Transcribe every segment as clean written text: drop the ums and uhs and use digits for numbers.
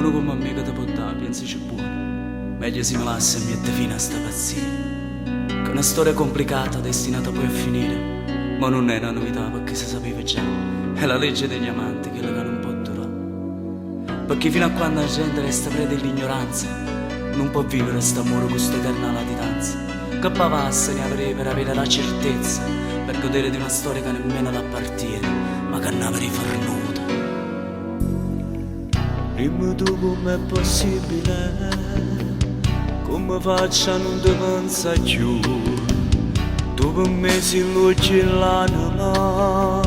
uno come me che ti può dare, pensaci buono. Meglio si me lascia e mette fine a sta pazzia. Che è una storia complicata, destinata poi a finire. Ma non è una novità perché si sapeva già. È la legge degli amanti che non può durare. Perché fino a quando la gente resta preda dell'ignoranza, non può vivere st'amore con questa eterna latitanza. Che pavassa ne avrei per avere la certezza, per godere di una storia che nemmeno l'appartiene, ma che ne avrei farnuta. Dimmi tu com'è possibile, come faccio a non ti pensare più. Tu per me sei l'occhio e l'anima,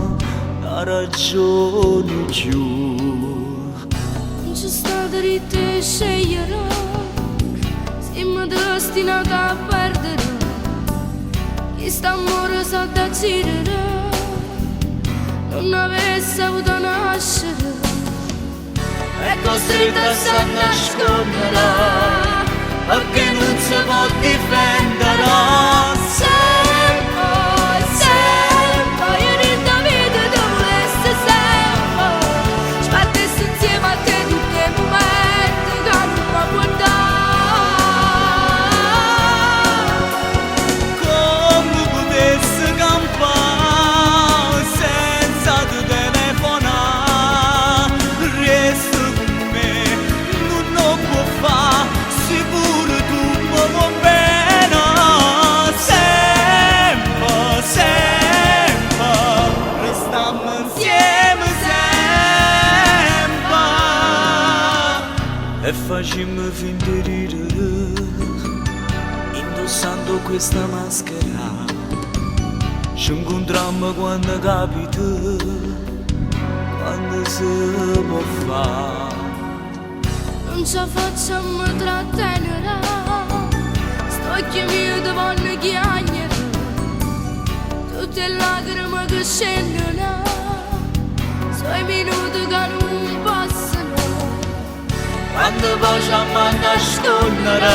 la ragione più. Non c'è stato di te scegliere, siamo destinati a perdere. Chi sta amore sa decidere, non avesse avuto nascere. È costretta a nascondere, perché non si può difendere. Sempre, sempre, io in da vita ti volessi sempre. Spartessi insieme a te tutti i momenti che non mi può dare. Come potessi campare senza te telefonare, resto con me, non lo può fare, sicuro tu mi vuoi bene. Sempre, sempre, restiamo insieme sempre. E facciamo finta di ridere, indossando questa maschera. Ci incontriamo quando capita, quando si può fare. Non ci facciamo trattenere, sto occhi miei ti vanno chiagnere, tutte le lacrime che scendono, sono i minuti che non passano. Quando poi ci ammanno a nascondere,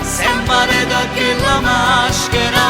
sempre da che la maschera.